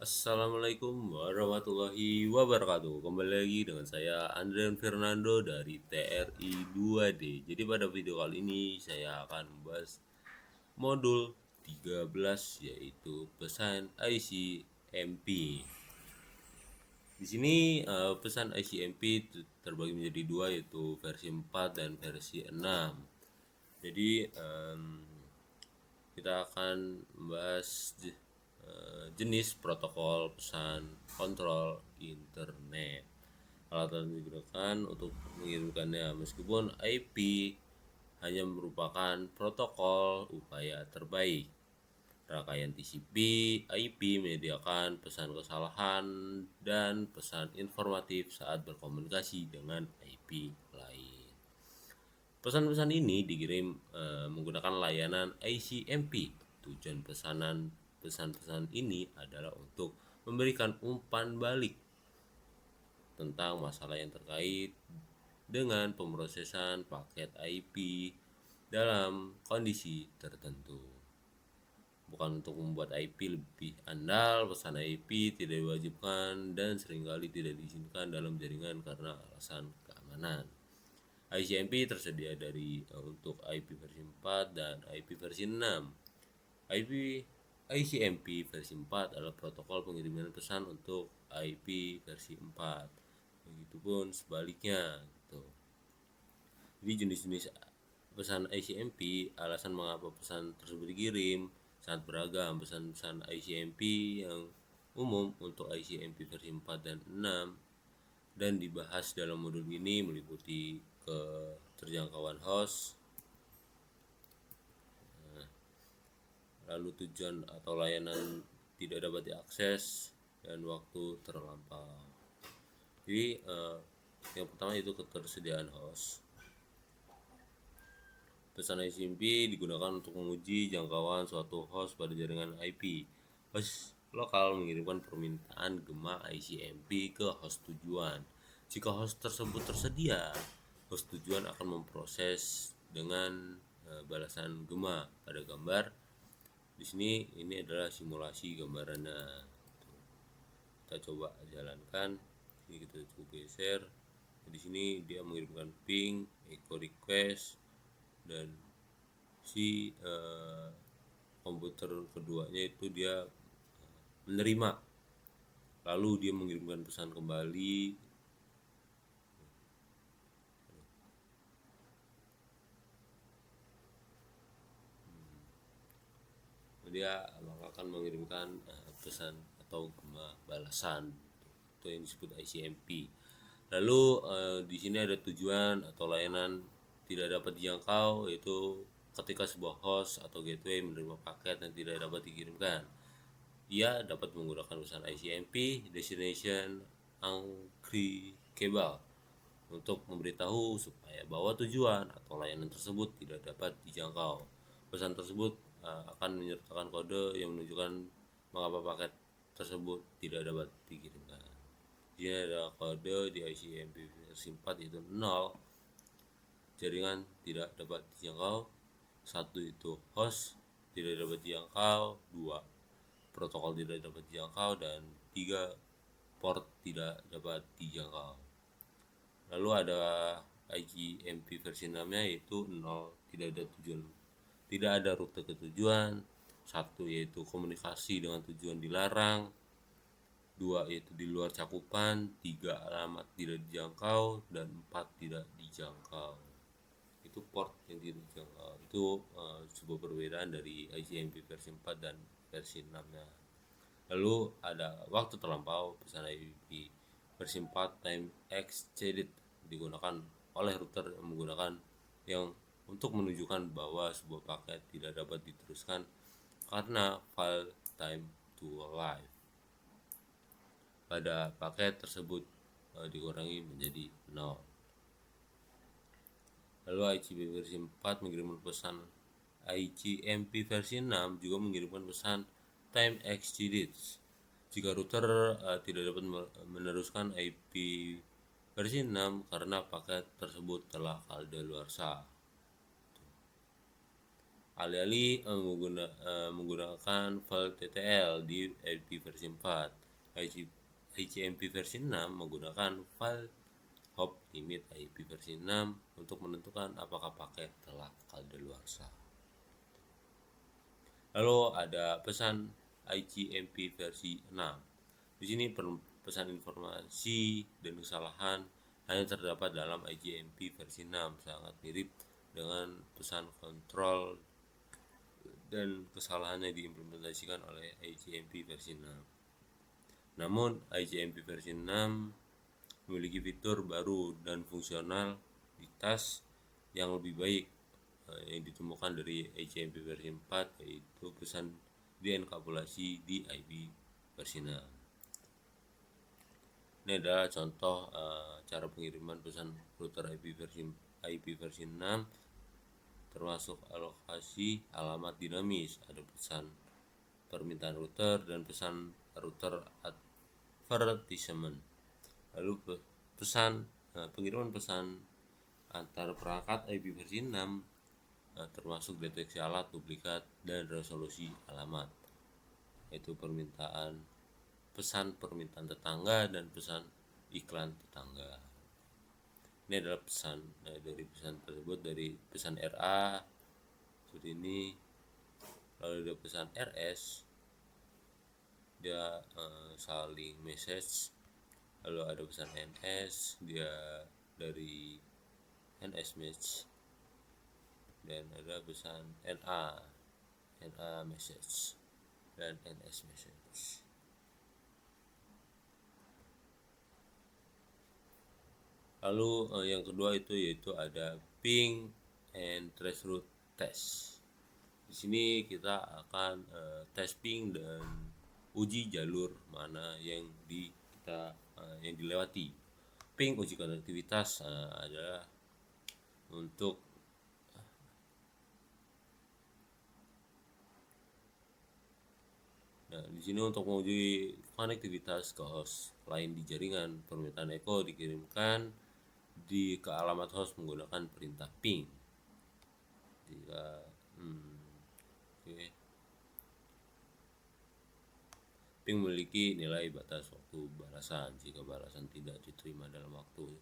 Assalamualaikum warahmatullahi wabarakatuh. Kembali lagi dengan saya Andrian Fernando dari TRI 2D. Jadi pada video kali ini saya akan membahas modul 13 yaitu pesan ICMP. Di sini pesan ICMP terbagi menjadi dua yaitu versi 4 dan versi 6. Jadi kita akan membahas jenis protokol pesan kontrol internet. Alat yang digunakan untuk mengirimkannya meskipun IP hanya merupakan protokol upaya terbaik. Rangkaian TCP IP menyediakan pesan kesalahan dan pesan informatif saat berkomunikasi dengan IP lain. Pesan-pesan ini dikirim menggunakan layanan ICMP. Tujuan pesan-pesan ini adalah untuk memberikan umpan balik tentang masalah yang terkait dengan pemrosesan paket IP dalam kondisi tertentu. Bukan untuk membuat IP lebih andal, pesan IP tidak diwajibkan dan seringkali tidak diizinkan dalam jaringan karena alasan keamanan. ICMP tersedia untuk IP versi 4 dan IP versi 6. IP ICMP versi 4 adalah protokol pengiriman pesan untuk IP versi 4. Begitupun sebaliknya gitu. Jadi jenis-jenis pesan ICMP, alasan mengapa pesan tersebut dikirim sangat beragam. Pesan-pesan ICMP yang umum untuk ICMP versi 4 dan 6 dan dibahas dalam modul ini meliputi keterjangkauan host, lalu tujuan atau layanan tidak dapat diakses, dan waktu terlampau. Jadi yang pertama itu ketersediaan host. Pesan ICMP digunakan untuk menguji jangkauan suatu host pada jaringan IP. Host lokal mengirimkan permintaan gema ICMP ke host tujuan. Jika host tersebut tersedia, host tujuan akan memproses dengan balasan gema pada gambar. Di sini ini adalah simulasi gambarannya. Kita coba jalankan. Ini kita coba geser. Di sini dia mengirimkan ping, echo request, dan si komputer keduanya itu dia menerima, lalu dia mengirimkan pesan kembali. Dia akan mengirimkan pesan atau gema balasan, itu yang disebut ICMP. Lalu di sini ada tujuan atau layanan tidak dapat dijangkau, yaitu ketika sebuah host atau gateway menerima paket yang tidak dapat dikirimkan. Ia dapat menggunakan pesan ICMP destination unclickable untuk memberitahu supaya bahwa tujuan atau layanan tersebut tidak dapat dijangkau. Pesan tersebut akan menyertakan kode yang menunjukkan mengapa paket tersebut tidak dapat dikirimkan. Ini ada kode di ICMP versi 4 yaitu 0, jaringan tidak dapat dijangkau, 1 itu host tidak dapat dijangkau, 2 protokol tidak dapat dijangkau, dan 3 port tidak dapat dijangkau. Lalu ada ICMP versi 6-nya yaitu 0, tidak ada rute ke tujuan, 1 yaitu komunikasi dengan tujuan dilarang, 2 yaitu di luar cakupan, 3 alamat tidak dijangkau, dan 4 tidak dijangkau. Itu port yang tidak dijangkau. Itu sebuah perbedaan dari ICMP versi 4 dan versi 6-nya. Lalu ada waktu terlampau. Pesan ICMP versi 4 time exceeded digunakan oleh router yang menggunakan yang untuk menunjukkan bahwa sebuah paket tidak dapat diteruskan karena file time to live pada paket tersebut dikurangi menjadi 0. Lalu ICMP versi 4 mengirimkan pesan ICMP versi 6 juga mengirimkan pesan time exceeded jika router tidak dapat meneruskan IP versi 6 karena paket tersebut telah kadaluarsa. Alih-alih menggunakan file TTL di IP versi 4, ICMP versi 6 menggunakan file hop limit IP versi 6 untuk menentukan apakah paket telah kadaluarsa. Lalu ada pesan ICMP versi 6. Di sini pesan informasi dan kesalahan hanya terdapat dalam ICMP versi 6, sangat mirip dengan pesan kontrol dan kesalahannya diimplementasikan oleh ICMP versi 6. Namun ICMP versi 6 memiliki fitur baru dan fungsionalitas yang lebih baik yang ditemukan dari ICMP versi 4, yaitu pesan dienkapsulasi di IP versi 6. Ini adalah contoh cara pengiriman pesan router IP versi 6, termasuk alokasi alamat dinamis. Ada pesan permintaan router dan pesan router advertisement. Lalu pengiriman pesan antar perangkat IP versi 6 termasuk deteksi alat duplikat dan resolusi alamat, yaitu pesan permintaan tetangga dan pesan iklan tetangga. Ini adalah pesan dari pesan tersebut, dari pesan RA seperti ini. Lalu ada pesan RS, dia saling message. Lalu ada pesan NS, dia dari NS message. Dan ada pesan NA message dan NS message. Lalu yang kedua yaitu ada ping and traceroute test. Di sini kita akan tes ping dan uji jalur mana yang dilewati. Ping uji konektivitas adalah untuk di sini untuk menguji konektivitas ke host lain di jaringan, permintaan echo dikirimkan ke alamat host menggunakan perintah ping. Ping memiliki nilai batas waktu balasan. Jika balasan tidak diterima dalam waktu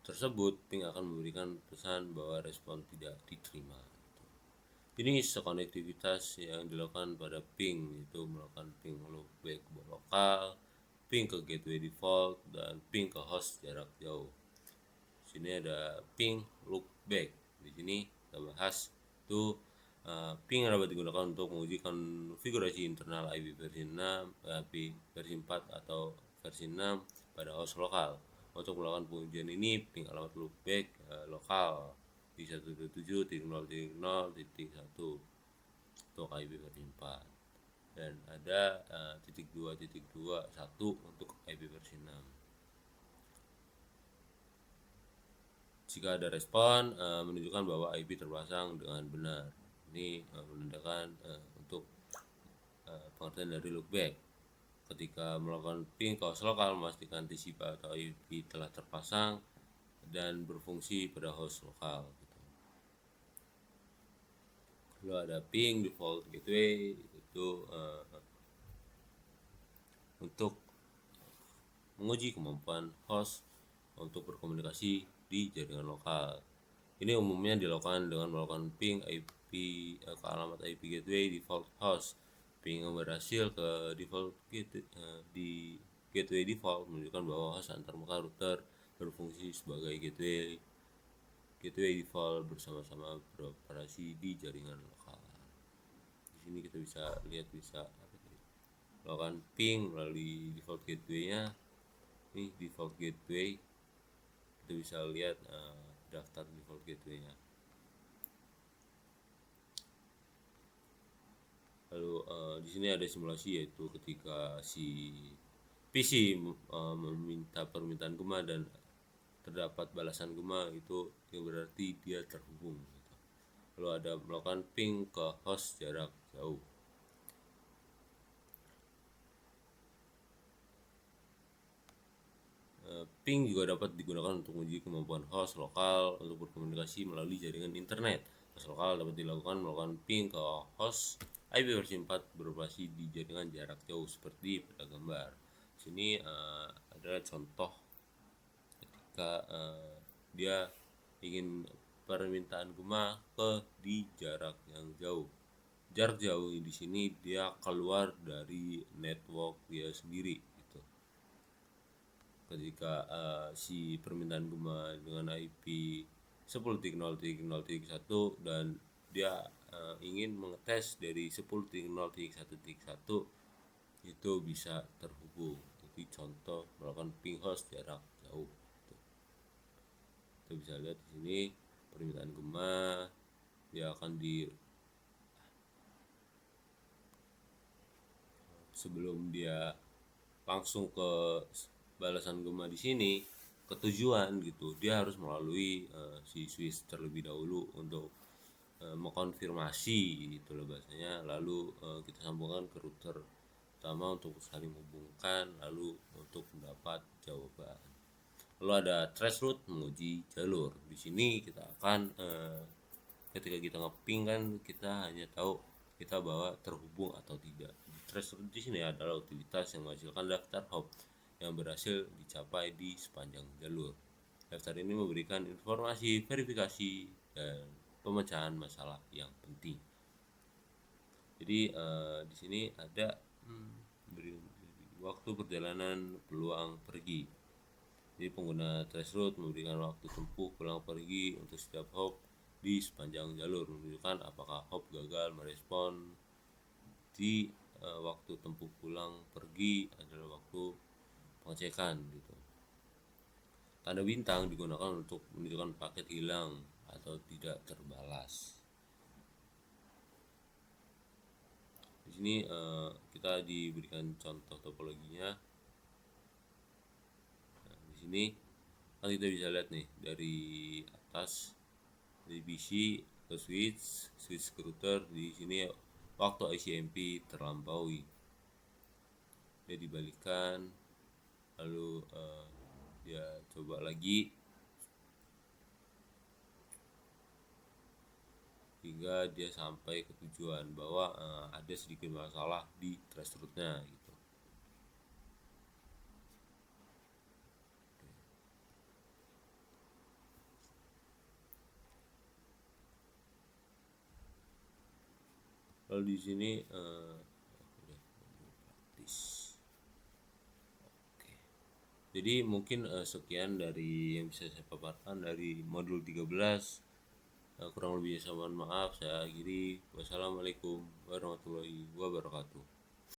tersebut, ping akan memberikan pesan bahwa respon tidak diterima. Jenis konektivitas yang dilakukan pada ping itu melakukan ping loopback lokal, ping ke gateway default, dan ping ke host jarak jauh. Sini ada ping loopback. Di sini kita bahas itu ping dapat digunakan untuk menguji konfigurasi internal IP versi 6, IP versi 4 atau versi 6 pada host lokal. Untuk melakukan pengujian ini, ping alamat loopback lokal di 127.0.0.1 untuk IP versi 4, dan ada .2.2.1 untuk IP versi 6. Jika ada respon menunjukkan bahwa IP terpasang dengan benar. Ini menandakan untuk pengertian dari loopback. Ketika melakukan ping ke host lokal, memastikan TCP atau IP telah terpasang dan berfungsi pada host lokal. Lalu ada ping default gateway, itu untuk menguji kemampuan host untuk berkomunikasi di jaringan lokal. Ini umumnya dilakukan dengan melakukan ping IP ke alamat IP gateway default host. Ping yang berhasil ke default di gateway default menunjukkan bahwa host antarmuka router berfungsi sebagai gateway default bersama-sama beroperasi di jaringan lokal. Di sini kita bisa lihat melakukan ping melalui default gateway-nya. Ini default gateway, kita bisa lihat daftar default gateway-nya. Lalu di sini ada simulasi, yaitu ketika si PC meminta permintaan gema dan terdapat balasan gema, itu yang berarti dia terhubung. Lalu ada melakukan ping ke host jarak jauh. Ping juga dapat digunakan untuk menguji kemampuan host lokal untuk berkomunikasi melalui jaringan internet Host lokal dapat dilakukan melakukan ping ke host IP versi 4 beroperasi di jaringan jarak jauh seperti pada gambar. Sini adalah contoh ketika dia ingin permintaan Gema ke di jarak yang jauh. Jarak jauh di sini dia keluar dari network dia sendiri gitu. Ketika si permintaan Gema dengan IP 10.0.0.1 dan dia ingin mengetes dari 10.0.1.1 itu bisa terhubung. Jadi contoh melakukan ping host jarak jauh. Kita bisa lihat di sini permintaan Gema dia akan di sebelum dia langsung ke balasan Gema di sini ke tujuan gitu, dia harus melalui si switch terlebih dahulu untuk mengkonfirmasi gitu loh bahasanya, lalu kita sambungkan ke router utama untuk saling menghubungkan, lalu untuk mendapat jawaban. Lalu ada traceroute menguji jalur. Di sini kita akan ketika kita ngeping kan kita hanya tahu kita bahwa terhubung atau tidak. Traceroute di sini adalah utilitas yang menghasilkan daftar hop yang berhasil dicapai di sepanjang jalur. Daftar ini memberikan informasi verifikasi dan pemecahan masalah yang penting. Jadi di sini ada waktu perjalanan peluang pergi. Jadi pengguna traceroute memberikan waktu tempuh pulang pergi untuk setiap hop di sepanjang jalur, menunjukkan apakah hop gagal merespon di waktu tempuh pulang pergi adalah waktu pengecekan gitu. Tanda bintang digunakan untuk menunjukkan paket hilang atau tidak terbalas. Di sini kita diberikan contoh topologinya. Nah, di sini kan kita bisa lihat nih dari atas, dari PC ke switch ke router. Di sini waktu ICMP terlampaui, dia dibalikan, lalu dia coba lagi hingga dia sampai ke tujuan, bahwa ada sedikit masalah di traceroute-nya gitu. Lalu di sini praktis. Oke. Jadi mungkin sekian dari yang bisa saya paparkan dari modul 13. Kurang lebihnya saya mohon maaf. Saya akhiri. Wassalamualaikum warahmatullahi wabarakatuh.